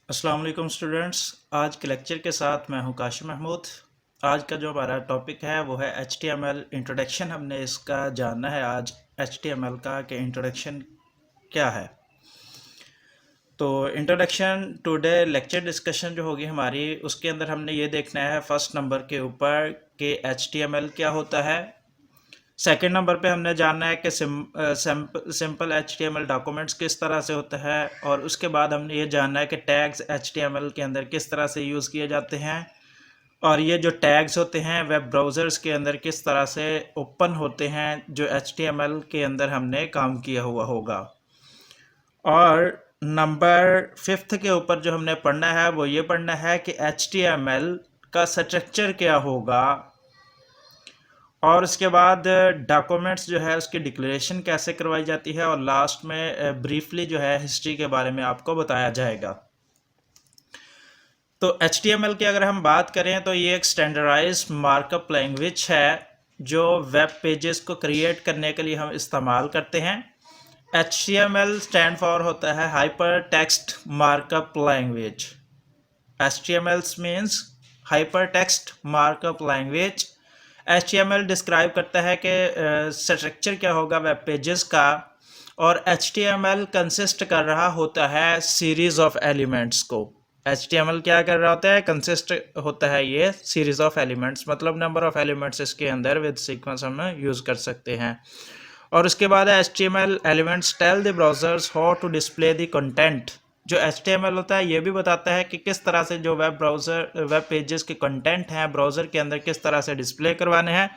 अस्सलाम वालेकुम स्टूडेंट्स। आज के लेक्चर के साथ मैं हूं काशिम महमूद। आज का जो हमारा टॉपिक है वो है HTML इंट्रोडक्शन। हमने इसका जानना है आज HTML का कि इंट्रोडक्शन क्या है। तो इंट्रोडक्शन टुडे लेक्चर डिस्कशन जो होगी हमारी, उसके अंदर हमने ये देखना है फर्स्ट नंबर के ऊपर कि HTML क्या होता है। सेकंड नंबर पे हमने जानना है कि सिंपल HTML डॉक्यूमेंट्स किस तरह से होता है, और उसके बाद हमने ये जानना है कि टैग्स HTML के अंदर किस तरह से यूज़ किए जाते हैं, और ये जो टैग्स होते हैं वेब ब्राउज़र्स के अंदर किस तरह से ओपन होते हैं जो HTML के अंदर हमने काम किया हुआ होगा। और नंबर फिफ्थ के ऊपर जो हमने पढ़ना है वो ये पढ़ना है कि HTML का स्ट्रक्चर क्या होगा, और उसके बाद डॉक्यूमेंट्स जो है उसकी डिक्लेरेशन कैसे करवाई जाती है, और लास्ट में ब्रीफली जो है हिस्ट्री के बारे में आपको बताया जाएगा। तो HTML की अगर हम बात करें तो ये एक स्टैंडर्डाइज्ड मार्कअप लैंग्वेज है जो वेब पेजेस को क्रिएट करने के लिए हम इस्तेमाल करते हैं। HTML स्टैंड फॉर होता है hyper text markup language. HTML means hyper text markup language. HTML describe करता है कि स्ट्रक्चर क्या होगा वेब पेजेस का, और HTML कंसिस्ट कर रहा होता है सीरीज ऑफ एलिमेंट्स को। HTML क्या कर रहा होता है, कंसिस्ट होता है ये सीरीज ऑफ एलिमेंट्स, मतलब नंबर ऑफ एलिमेंट्स इसके अंदर विद सीक्वेंस हम यूज कर सकते हैं। और उसके बाद HTML elements tell the browsers how to display the content. जो HTML होता है ये भी बताता है कि किस तरह से जो वेब पेजेस के कंटेंट हैं ब्राउज़र के अंदर किस तरह से डिस्प्ले करवाने हैं।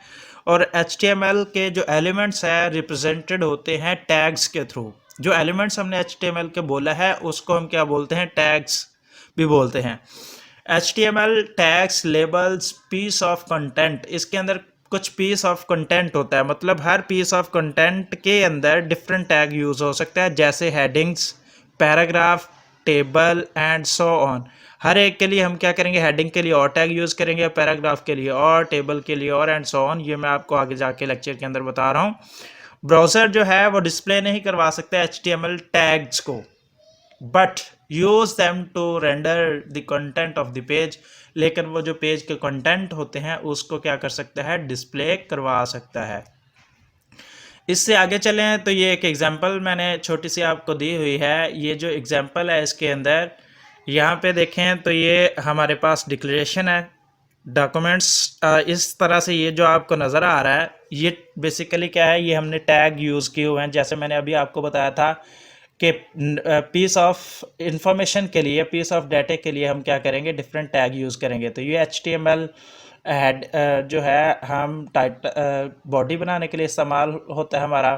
और HTML के जो एलिमेंट्स हैं रिप्रेजेंटेड होते हैं टैग्स के थ्रू। जो एलिमेंट्स हमने HTML के बोला है उसको हम क्या बोलते हैं, टैग्स भी बोलते हैं। HTML tags labels piece of content, इसके अंदर कुछ पीस ऑफ कंटेंट होता है, मतलब हर पीस ऑफ कंटेंट के अंदर डिफरेंट टैग यूज़ हो सकता है, जैसे headings, paragraph, table and so on. हर एक के लिए हम क्या करेंगे, हेडिंग के लिए और टैग यूज़ करेंगे, पैराग्राफ के लिए और, टेबल के लिए और, एंड सो ऑन। ये मैं आपको आगे जाके लेक्चर के अंदर बता रहा हूँ। ब्राउज़र जो है वो डिस्प्ले नहीं करवा सकते HTML टैग्स को, but use them to render the content of the page. लेकिन वो जो पेज के कंटेंट होते हैं उसको क्या कर सकता है, डिस्प्ले करवा सकता है। इससे आगे चलें तो ये एक एग्जांपल मैंने छोटी सी आपको दी हुई है। ये जो एग्जांपल है इसके अंदर यहाँ पे देखें तो ये हमारे पास डिक्लेरेशन है डॉक्यूमेंट्स। इस तरह से ये जो आपको नज़र आ रहा है ये बेसिकली क्या है, ये हमने टैग यूज़ किए हुए हैं। जैसे मैंने अभी आपको बताया था कि पीस ऑफ इंफॉर्मेशन के लिए, पीस ऑफ डाटा के लिए हम क्या करेंगे, डिफरेंट टैग यूज़ करेंगे। तो ये HTML हेड जो है हम बॉडी बनाने के लिए इस्तेमाल होता है हमारा।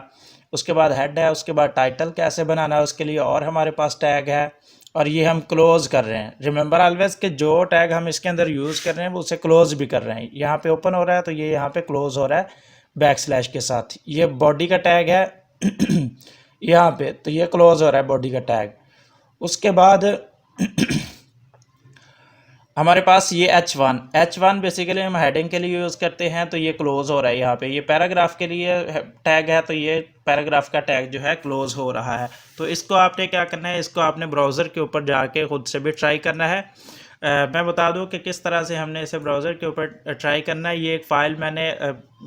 उसके बाद हेड है, उसके बाद टाइटल कैसे बनाना है उसके लिए और हमारे पास टैग है, और ये हम क्लोज कर रहे हैं। रिमेंबर ऑलवेज कि जो टैग हम इसके अंदर यूज़ कर रहे हैं वो उसे क्लोज भी कर रहे हैं। यहाँ पे ओपन हो रहा है तो ये यहाँ पे क्लोज हो रहा है बैकस्लैश के साथ। ये बॉडी का टैग है यहाँ पे, तो ये क्लोज हो रहा है बॉडी का टैग। उसके बाद हमारे पास ये H1 बेसिकली हम हेडिंग के लिए यूज़ करते हैं, तो ये क्लोज हो रहा है यहाँ पे। ये पैराग्राफ के लिए टैग है, तो ये पैराग्राफ का टैग जो है क्लोज हो रहा है। तो इसको आपने क्या करना है, इसको आपने ब्राउज़र के ऊपर जाके खुद से भी ट्राई करना है। मैं बता दूं कि किस तरह से हमने इसे ब्राउज़र के ऊपर ट्राई करना है। ये एक फ़ाइल मैंने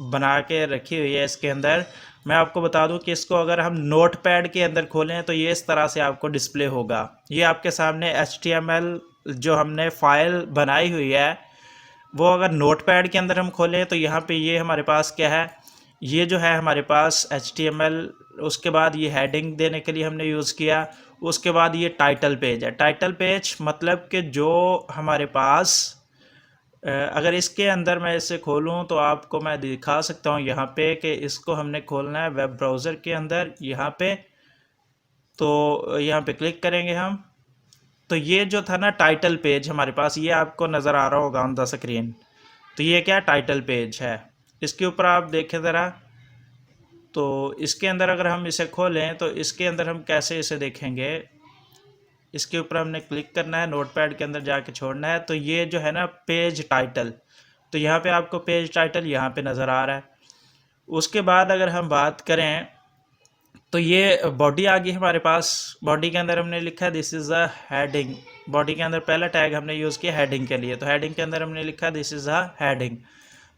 बना के रखी हुई है इसके अंदर। मैं आपको बता दूं कि इसको अगर हम नोट पैड के अंदर खोलें तो ये इस तरह से आपको डिस्प्ले होगा। ये आपके सामने HTML जो हमने फ़ाइल बनाई हुई है वो अगर नोट पैड के अंदर हम खोलें तो यहाँ पे ये हमारे पास क्या है, ये जो है हमारे पास HTML। उसके बाद ये हेडिंग देने के लिए हमने यूज़ किया। उसके बाद ये टाइटल पेज है। टाइटल पेज मतलब कि जो हमारे पास अगर इसके अंदर मैं इसे खोलूं तो आपको मैं दिखा सकता हूं यहाँ पे कि इसको हमने खोलना है वेब ब्राउज़र के अंदर यहाँ पे। तो यहाँ पे क्लिक करेंगे हम, तो ये जो था ना टाइटल पेज हमारे पास, ये आपको नज़र आ रहा होगा ऑन द स्क्रीन। तो ये क्या टाइटल पेज है, इसके ऊपर आप देखें ज़रा। तो इसके अंदर अगर हम इसे खोलें तो इसके अंदर हम कैसे इसे देखेंगे, इसके ऊपर हमने क्लिक करना है, नोटपैड के अंदर जाके छोड़ना है। तो ये जो है ना पेज टाइटल, तो यहाँ पे आपको पेज टाइटल यहाँ पे नज़र आ रहा है। उसके बाद अगर हम बात करें तो ये बॉडी आ गई हमारे पास। बॉडी के अंदर हमने लिखा है this is a heading. Body के अंदर पहला टैग हमने यूज़ किया हेडिंग के लिए, तो हेडिंग के अंदर हमने लिखा दिस इज़ अ हेडिंग।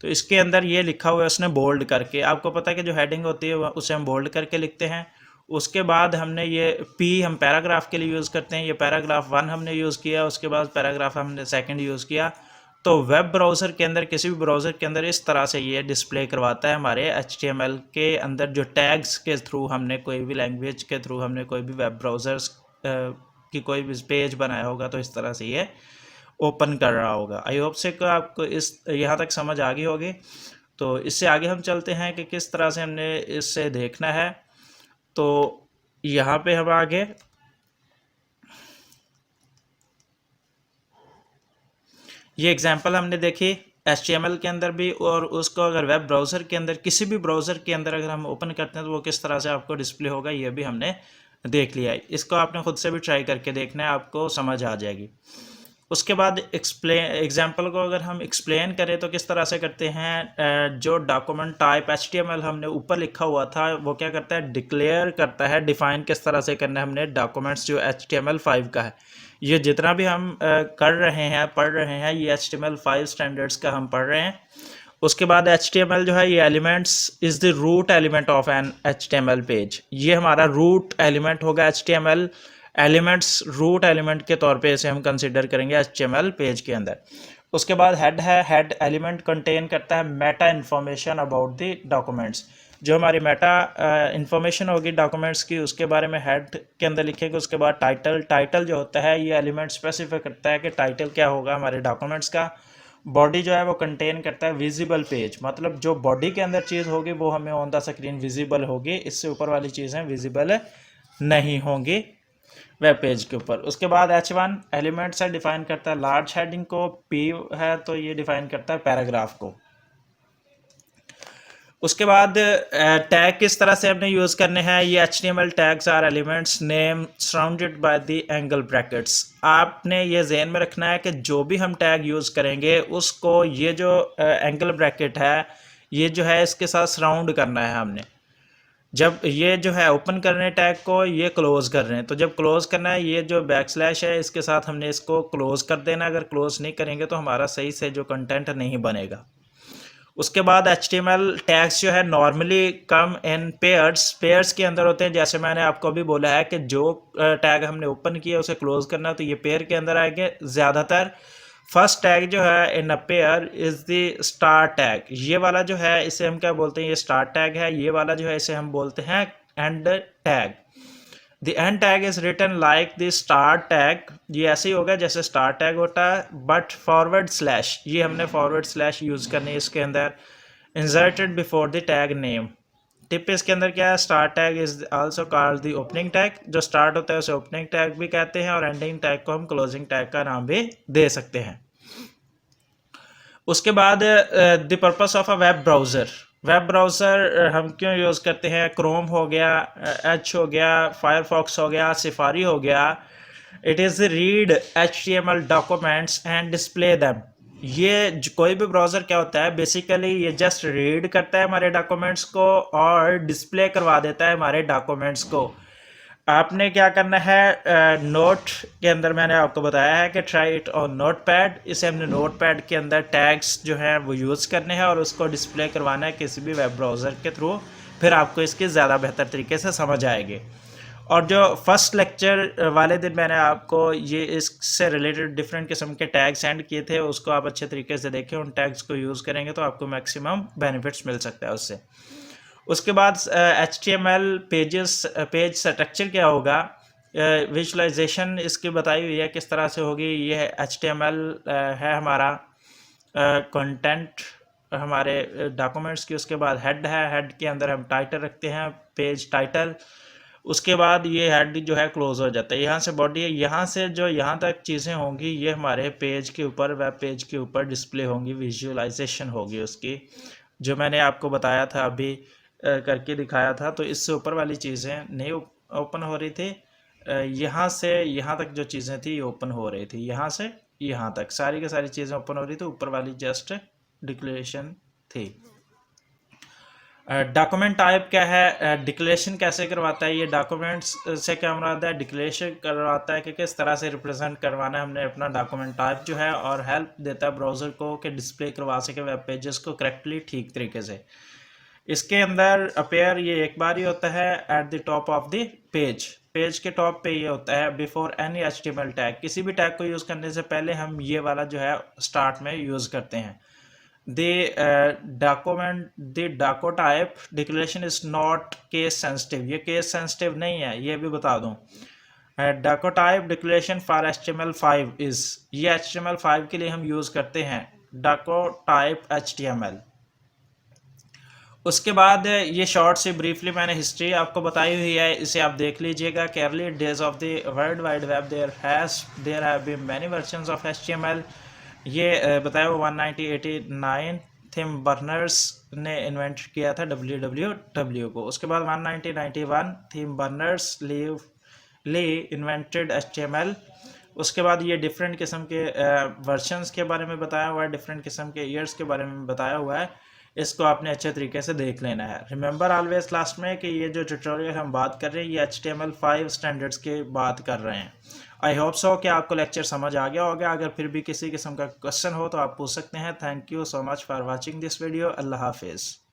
तो इसके अंदर ये लिखा हुआ है उसने बोल्ड करके, आपको पता है कि जो हेडिंग होती है उसे हम बोल्ड करके लिखते हैं। उसके बाद हमने ये पी हम पैराग्राफ के लिए यूज़ करते हैं, ये पैराग्राफ 1 हमने यूज़ किया, उसके बाद पैराग्राफ हमने सेकंड यूज़ किया। तो वेब ब्राउज़र के अंदर, किसी भी ब्राउज़र के अंदर इस तरह से ये डिस्प्ले करवाता है हमारे HTML के अंदर जो टैग्स के थ्रू हमने कोई भी लैंग्वेज के थ्रू हमने कोई भी वेब ब्राउज़र्स की कोई भी पेज बनाया होगा, तो इस तरह से ये ओपन कर रहा होगा। आई होप से को आपको इस यहाँ तक समझ आ गई होगी। तो इससे आगे हम चलते हैं कि किस तरह से हमने इससे देखना है। तो यहाँ पे हम आगे ये एग्जांपल हमने देखी HTML के अंदर भी, और उसको अगर वेब ब्राउज़र के अंदर, किसी भी ब्राउज़र के अंदर अगर हम ओपन करते हैं तो वो किस तरह से आपको डिस्प्ले होगा, ये भी हमने देख लिया है। इसको आपने खुद से भी ट्राई करके देखना है, आपको समझ आ जाएगी। उसके बाद एग्जाम्पल को अगर हम एक्सप्लेन करें तो किस तरह से करते हैं, जो डॉक्यूमेंट टाइप HTML हमने ऊपर लिखा हुआ था वो क्या करता है, डिक्लेयर करता है, डिफाइन किस तरह से करना है हमने डॉक्यूमेंट्स जो HTML5 का है। ये जितना भी हम कर रहे हैं, पढ़ रहे हैं, ये HTML5 स्टैंडर्ड्स का हम पढ़ रहे हैं। उसके बाद HTML जो है ये elements is the root element of an HTML page, ये हमारा रूट एलिमेंट होगा HTML एलिमेंट्स, रूट एलिमेंट के तौर पे इसे हम कंसिडर करेंगे HTML पेज के अंदर। उसके बाद हेड है, हेड एलिमेंट कंटेन करता है Meta information about the documents, जो हमारी मेटा इन्फॉर्मेशन होगी डॉक्यूमेंट्स की उसके बारे में हेड के अंदर लिखेंगे। उसके बाद टाइटल, टाइटल जो होता है ये एलिमेंट स्पेसिफाई करता है कि टाइटल क्या होगा हमारे डॉक्यूमेंट्स का। बॉडी जो है वो कंटेन करता है विजिबल पेज, मतलब जो बॉडी के अंदर चीज़ होगी वो हमें ऑन द स्क्रीन विजिबल होगी, इससे ऊपर वाली चीज़ें विजिबल नहीं होंगी वेब पेज के ऊपर। उसके बाद H1 एलिमेंट्स है, डिफाइन करता है लार्ज हेडिंग को, P है तो ये डिफाइन करता है पैराग्राफ को। उसके बाद टैग किस तरह से हमने यूज़ करने हैं, ये HTML tags are elements name surrounded by the angle brackets. आपने ये ज़हन में रखना है कि जो भी हम टैग यूज़ करेंगे उसको ये जो एंगल ब्रैकेट है ये जो है इसके साथ सराउंड करना है हमने। जब ये जो है ओपन करने टैग को, ये क्लोज कर रहे हैं, तो जब क्लोज करना है ये जो बैकस्लैश है इसके साथ हमने इसको क्लोज कर देना। अगर क्लोज नहीं करेंगे तो हमारा सही से जो कंटेंट नहीं बनेगा। उसके बाद HTML टैग्स जो है नॉर्मली कम इन पेयर्स, पेयर्स के अंदर होते हैं। जैसे मैंने आपको अभी बोला है कि जो टैग हमने ओपन किया उसे क्लोज करना, तो ये पेयर के अंदर आएंगे। ज़्यादातर फर्स्ट टैग जो है in a pair is the star tag, ये वाला जो है इसे हम क्या बोलते हैं, ये स्टार टैग है। ये वाला जो है इसे हम बोलते हैं end tag. The end tag is written like the star tag, ये ऐसे ही होगा जैसे स्टार टैग होता है, बट फॉरवर्ड स्लैश, ये हमने फॉरवर्ड स्लैश यूज़ करनी है इसके अंदर। Inserted before the tag name. Tip इसके अंदर क्या है, star tag is also called the opening tag, जो स्टार्ट होता है उसे ओपनिंग टैग भी कहते हैं, और एंडिंग टैग को हम क्लोजिंग टैग का नाम भी दे सकते हैं। उसके बाद the purpose of a web browser, web browser हम क्यों यूज़ करते हैं, क्रोम हो गया, एच हो गया, फायरफॉक्स हो गया, सफारी हो गया। It is read HTML documents and display them. ये कोई भी ब्राउज़र क्या होता है, बेसिकली ये जस्ट रीड करता है हमारे डॉक्यूमेंट्स को और डिस्प्ले करवा देता है हमारे डॉक्यूमेंट्स को। आपने क्या करना है, नोट के अंदर मैंने आपको बताया है कि try it on note pad, इसे हमने नोट पैड के अंदर टैग्स जो हैं वो यूज़ करने हैं और उसको डिस्प्ले करवाना है किसी भी वेब ब्राउज़र के थ्रू, फिर आपको इसकी ज़्यादा बेहतर तरीके से समझ आएगी। और जो फर्स्ट लेक्चर वाले दिन मैंने आपको ये इससे रिलेटेड डिफरेंट किस्म के टैग सेंड किए थे, उसको आप अच्छे तरीके से देखें, उन टैग्स को यूज़ करेंगे तो आपको मैक्सिमम बेनिफिट्स मिल सकता है उससे। उसके बाद HTML पेज स्ट्रक्चर क्या होगा, विजुअलाइजेशन इसकी बताई हुई है किस तरह से होगी। ये HTML है हमारा कंटेंट हमारे डॉक्यूमेंट्स की। उसके बाद हेड है, हेड के अंदर हम टाइटल रखते हैं, पेज टाइटल। उसके बाद ये हेड जो है क्लोज हो जाता है, यहाँ से बॉडी है, यहाँ से जो यहाँ तक चीज़ें होंगी ये हमारे पेज के ऊपर, वेब पेज के ऊपर डिस्प्ले होंगी, विजुअलाइजेशन होगी उसकी, जो मैंने आपको बताया था अभी करके दिखाया था। तो इससे ऊपर वाली चीज़ें नहीं ओपन हो रही थी, यहाँ से यहाँ तक जो चीज़ें थी ये ओपन हो रही थी, यहाँ से यहाँ तक सारी की सारी चीज़ें ओपन हो रही थी, ऊपर वाली जस्ट डिक्लेरेशन थी। डॉक्यूमेंट टाइप क्या है, डिक्लेरेशन कैसे करवाता है, ये डॉक्यूमेंट्स से क्या मुराद है, डिक्लेरेशन करवाता है कि किस तरह से रिप्रेजेंट करवाना है हमने अपना डॉक्यूमेंट टाइप जो है, और हेल्प देता है ब्राउज़र को कि डिस्प्ले करवा सके वेब पेजेस को करेक्टली ठीक तरीके से। इसके अंदर अपेयर ये एक बार ही होता है at the top of the page, page के टॉप पे ये होता है बिफोर एनी HTML टैग, किसी भी टैग को यूज़ करने से पहले हम ये वाला जो है स्टार्ट में यूज़ करते हैं। द डाको type declaration is not case sensitive, ये केस सेंसिटिव नहीं है, ये भी बता दूं। डाको type declaration for HTML5 is, ये HTML5 के लिए हम यूज़ करते हैं डाको टाइप HTML। उसके बाद ये शॉर्ट से ब्रीफली मैंने हिस्ट्री आपको बताई हुई है, इसे आप देख लीजिएगा। कि early days of the world wide web there have been many versions of HTML, ये बताया वो 1989 थिम बर्नर्स ने इन्वेंट किया था www को। उसके बाद 1991 Tim Berners Lee invented HTML। उसके बाद ये डिफरेंट किस्म के वर्जन्स के बारे में बताया हुआ है, डिफरेंट किस्म के ईयर्स के बारे में बताया हुआ है, इसको आपने अच्छे तरीके से देख लेना है। रिमेंबर ऑलवेज लास्ट में कि ये जो ट्यूटोरियल हम बात कर रहे हैं ये HTML5 स्टैंडर्ड्स की बात कर रहे हैं। आई होप सो कि आपको लेक्चर समझ आ गया होगा। अगर फिर भी किसी किस्म का क्वेश्चन हो तो आप पूछ सकते हैं। Thank you so much for watching this video. Allah हाफिज़।